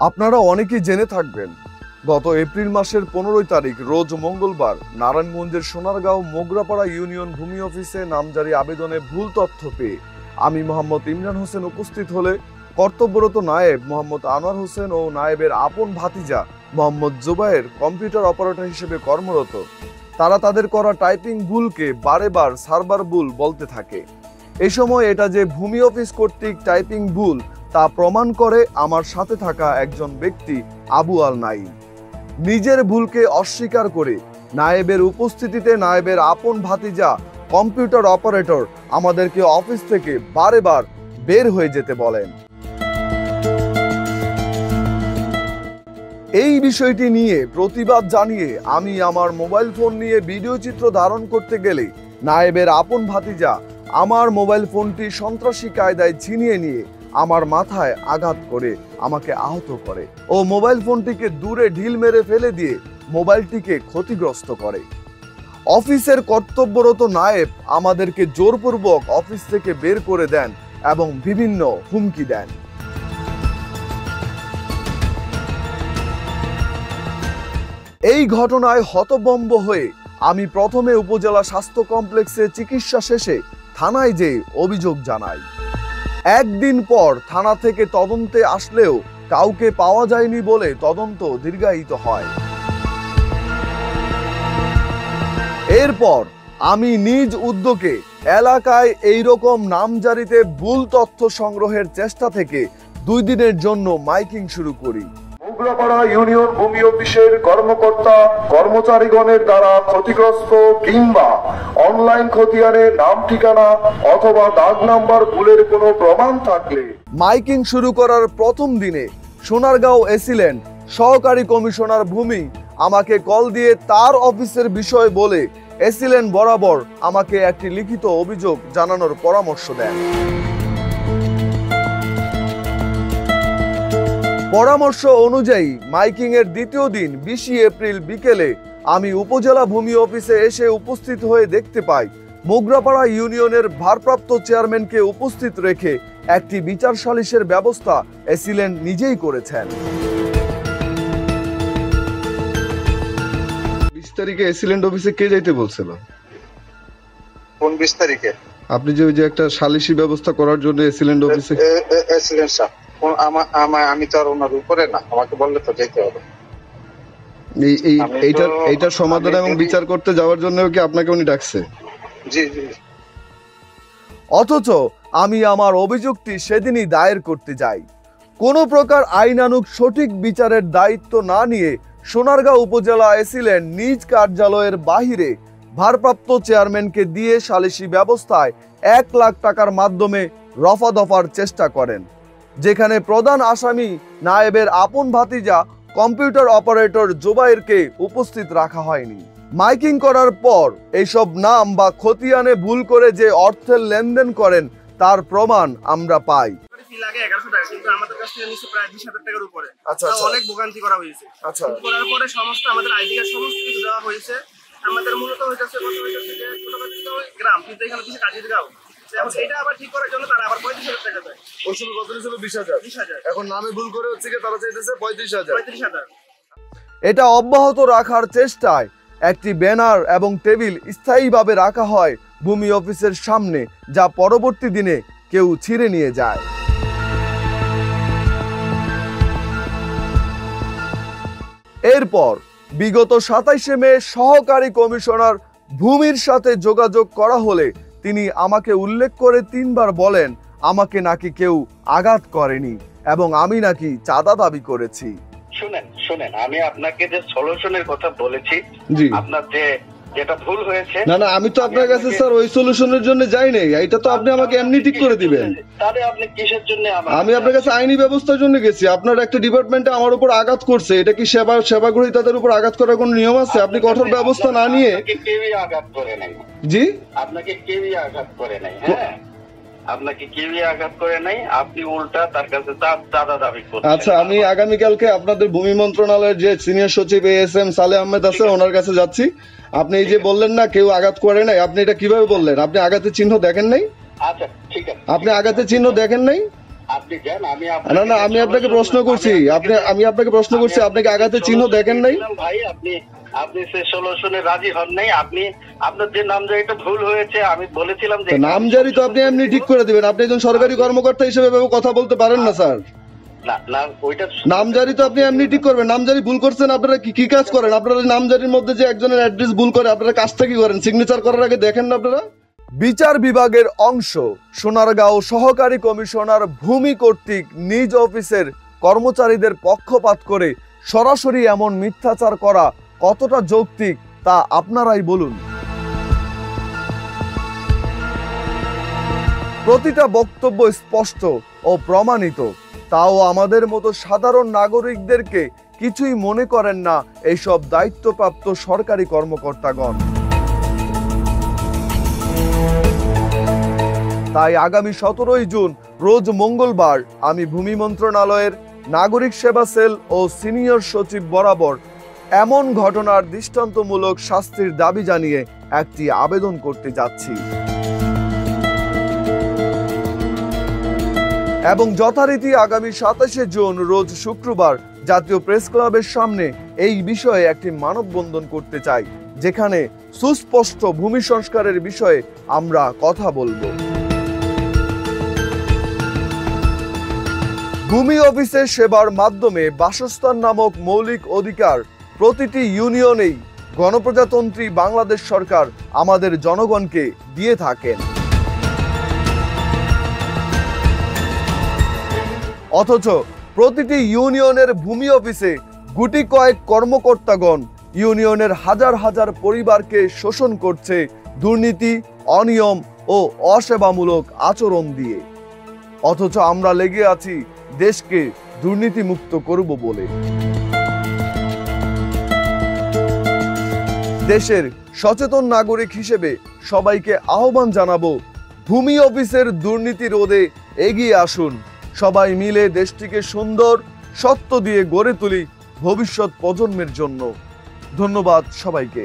আপনারা অনেকেই জেনে থাকবেন, গত এপ্রিল মাসের 15 তারিখ রোজ মঙ্গলবার নারায়ণগঞ্জের সোনারগাঁও মোগরাপাড়া ইউনিয়ন ভূমি অফিসে নামজারি আবেদনে ভুল তথ্য পেয়ে আমি মোহাম্মদ ইমরান হোসেন উপস্থিত হলে কর্তব্যরত নায়েব মোহাম্মদ আনোয়ার হোসেন ও নায়েবের আপন ভাতিজা মোহাম্মদ জুবায়ের কম্পিউটার অপারেটর হিসেবে কর্মরত। তারা তাদের করা টাইপিং ভুলকে বারেবার সার্ভার ভুল বলতে থাকে। এই সময় এটা যে ভূমি অফিস কর্তৃক টাইপিং ভুল তা প্রমাণ করে আমার সাথে থাকা একজন ব্যক্তি আবু আল নাইম। নিজের ভুলকে অস্বীকার করে নায়েবের উপস্থিতিতে নায়েবের আপন ভাতিজা কম্পিউটার অপারেটর আমাদেরকে অফিস থেকে বারেবার বের হয়ে যেতে বলেন। এই বিষয়টি নিয়ে প্রতিবাদ জানিয়ে আমি আমার মোবাইল ফোন নিয়ে ভিডিও চিত্র ধারণ করতে গেলে নায়েবের আপন ভাতিজা আমার মোবাইল ফোনটি সন্ত্রাসী কায়দায় ছিনিয়ে নিয়ে আমার মাথায় আঘাত করে আমাকে আহত করে ও মোবাইল ফোনটিকে দূরে ঢিল মেরে ফেলে দিয়ে মোবাইলটিকে ক্ষতিগ্রস্ত করে। অফিসের কর্তব্যরত নায়েব আমাদেরকে জোরপূর্বক অফিস থেকে বের করে দেন এবং বিভিন্ন হুমকি দেন। এই ঘটনায় হতভম্ব হয়ে আমি প্রথমে উপজেলা স্বাস্থ্য কমপ্লেক্সে চিকিৎসা শেষে থানায় যেয়ে অভিযোগ জানাই। একদিন পর থানা থেকে তদন্তে আসলেও কাউকে পাওয়া যায়নি বলে তদন্ত দীর্ঘায়িত হয়। এরপর আমি নিজ উদ্যোগে এলাকায় এইরকম নামজারিতে ভুল তথ্য সংগ্রহের চেষ্টা থেকে 2 দিনের জন্য মাইকিং শুরু করি। মোগরাপাড়া ইউনিয়ন ভূমি অফিসের কর্মকর্তা কর্মচারীগণের দ্বারা ক্ষতিগ্রস্ত কিংবা অনলাইন খতিয়ানের নাম ঠিকানা অথবা দাগ নাম্বার ভুলের কোনো প্রমাণ থাকলে মাইকিং শুরু করার প্রথম দিনে সোনারগাঁও এসিল্যান্ড সহকারী কমিশনার ভূমি আমাকে কল দিয়ে তার অফিসের বিষয় বলে এসিল্যান্ড বরাবর আমাকে একটি লিখিত অভিযোগ জানানোর পরামর্শ দেন। পরামর্শ অনুযায়ী মাইকিং এর দ্বিতীয় দিন 20 এপ্রিল বিকেলে আমি উপজেলা ভূমি অফিসে এসে উপস্থিত হয়ে দেখতে পাই মোগরাপাড়া ইউনিয়নের ভারপ্রাপ্ত চেয়ারম্যানকে উপস্থিত রেখে একটি বিচার সালিশের ব্যবস্থা এসিল্যান্ড নিজেই করেছেন। 20 তারিখে এসিল্যান্ড অফিসে কে যাইতে বলছিল? কোন 20 তারিখে? আপনি যে ওই যে একটা সালিশি ব্যবস্থা করার জন্য এসিল্যান্ড অফিসে এসিল্যান্ড স্যার আমি তো আর ওনার উপরে না, আমাকে বললে তো যেতে হবে। এইটার সমাধান এবং বিচার করতে যাওয়ার জন্য কি আপনাকে উনি ডাকছে? জি জি। অথচ আমি আমার অভিযোগটি সেদিনই দায়ের করতে যাই। কোনো প্রকার আইনানুগ সঠিক বিচারের দায়িত্ব না নিয়ে সোনারগাঁও উপজেলা এসিল্যান্ড নিজ কার্যালয়ের বাহিরে ভারপ্রাপ্ত চেয়ারম্যানকে দিয়ে সালিশি ব্যবস্থায় 1 লাখ টাকার মাধ্যমে রফা দফার চেষ্টা করেন, যেখানে প্রধান আসামি নায়েবের আপন ভাতিজা কম্পিউটার অপারেটর জুবায়েরকে উপস্থিত রাখা হয়নি। মাইকিং করার পর এইসব নাম বা খতিয়ানে ভুল করে যে অর্থের লেনদেন করেন তার প্রমাণ আমরা পাই। অনেক ভোগান্তি করা হয়েছে। করার পরে সমস্ত আমাদের আইডি কার্ড সমস্ত কিছু দেওয়া হয়েছে। আমাদের মূলত হইতেছে গ্রাম, কিন্তু এখানে কিছু কাজের গাঁও। এটা আবার ঠিক করার জন্য তারা আবার 35,000 টাকা দেয়। ওই সময় কত ছিল? 20,000। এখন নামে ভুল করে হচ্ছে কি তারা চাইতেছে 35,000। এটা অব্যাহত রাখার চেষ্টায় একটি ব্যানার এবং টেবিল স্থায়ীভাবে রাখা হয় ভূমি অফিসের সামনে, যা পরবর্তী দিনে কেউ ছিঁড়ে নিয়ে যায়। এরপর বিগত 27 মে সহকারী কমিশনার ভূমির সাথে যোগাযোগ করা হলে তিনি আমাকে উল্লেখ করে 3 বার বলেন আমাকে নাকি কেউ আঘাত করেনি এবং আমি নাকি চাঁদা দাবি করেছি। শুনেন আমি আপনাকে যে সলিউশনের কথা বলেছি, আপনার যেটা ভুল হয়েছে। না আমি তো আপনার কাছে স্যার ওই সলিউশনের জন্য যাই নাই। এটা তো আপনি আমাকে এমনি ঠিক করে দিবেন। তাহলে আপনি কিসের জন্য? আমি আপনার কাছে আইনি ব্যবস্থার জন্য গেছি। আপনার একটা ডিপার্টমেন্টে আমার উপর আঘাত করছে, এটা কি সেবাগ্রহী তাদের উপর আঘাত করার কোনো নিয়ম আছে? আপনি কঠোর ব্যবস্থা না নিয়ে কেউই আঘাত করে নাই। জি, আপনাকে কেউই আঘাত করে নাই। হ্যাঁ, আপনাকে কেউই আঘাত করে নাই, আপনি উল্টা তার কাছে চাঁদা দাবি করছেন। আচ্ছা, আমি আগামীকালকে আপনাদের ভূমি মন্ত্রণালয়ের যে সিনিয়র সচিব ASM সালেহ আহমেদ আছে ওনার কাছে যাচ্ছি। আপনি এই যে বললেন না কেউ আঘাত করে নাই, আপনি এটা কিভাবে বললেন? আপনি আঘাতের চিহ্ন দেখেন নাই? আচ্ছা ঠিক আছে, আপনি আঘাতের চিহ্ন দেখেন নাই? আপনি আপনি যান, আমি না না, আমি আপনাকে প্রশ্ন করছি, আমি আপনাকে প্রশ্ন করছি, আপনি কি আঘাতের চিহ্ন দেখেন নাই? ভাই আপনি সে সলিউশনে রাজি হন নাই। আপনার যে নামজারিটা ভুল হয়েছে, আমি বলেছিলাম যে নামজারি তো আপনি এমনি ঠিক করে দিবেন, আপনি একজন সরকারি কর্মকর্তা হিসেবে এভাবে কথা বলতে পারেন না স্যার। না ওইটা নামজারি তো আপনি এমনি ঠিক করবেন। নামজারি ভুল করছেন, আপনারা কি কাজ করেন? আপনারা নামজারির মধ্যে যে একজনের অ্যাড্রেস ভুল করে, আপনারা কাজটা কি করেন? সিগনেচার করার আগে দেখেন না আপনারা? বিচার বিভাগের অংশ সোনারগাঁও সহকারী কমিশনার ভূমি কর্তৃক নিজ অফিসের কর্মচারীদের পক্ষপাত করে সরাসরি এমন মিথ্যাচার করা কতটা যৌক্তিক তা আপনারাই বলুন। প্রতিটা বক্তব্য স্পষ্ট ও প্রমাণিত, তাও আমাদের মতো সাধারণ নাগরিকদেরকে কিছুই মনে করেন না এইসব দায়িত্বপ্রাপ্ত সরকারি কর্মকর্তাগণ। তাই আগামী 17 জুন রোজ মঙ্গলবার আমি ভূমি মন্ত্রণালয়ের নাগরিক সেবা সেল ও সিনিয়র সচিব বরাবর এমন ঘটনার দৃষ্টান্তমূলক শাস্তির দাবি জানিয়ে একটি আবেদন করতে যাচ্ছি এবং যথারীতি আগামী 27 জুন রোজ শুক্রবার জাতীয় প্রেস ক্লাবের সামনে এই বিষয়ে একটি মানববন্ধন করতে চাই, যেখানে সুস্পষ্ট ভূমি সংস্কারের বিষয়ে আমরা কথা বলবো। ভূমি অফিসের সেবার মাধ্যমে বাসস্থান নামক মৌলিক অধিকার প্রতিটি ইউনিয়নেই গণপ্রজাতন্ত্রী বাংলাদেশ সরকার আমাদের জনগণকে দিয়ে থাকেন। অথচ প্রতিটি ইউনিয়নের ভূমি অফিসে গুটি কয়েক কর্মকর্তাগণ ইউনিয়নের হাজার হাজার পরিবারকে শোষণ করছে দুর্নীতি, অনিয়ম ও অসেবামূলক আচরণ দিয়ে। অথচ আমরা লেগে আছি দেশকে দুর্নীতিমুক্ত করব বলে। দেশের সচেতন নাগরিক হিসেবে সবাইকে আহ্বান জানাবো, ভূমি অফিসের দুর্নীতি রোধে এগিয়ে আসুন। সবাই মিলে দেশটিকে সুন্দর সত্য দিয়ে গড়ে তুলি ভবিষ্যৎ প্রজন্মের জন্য। ধন্যবাদ সবাইকে।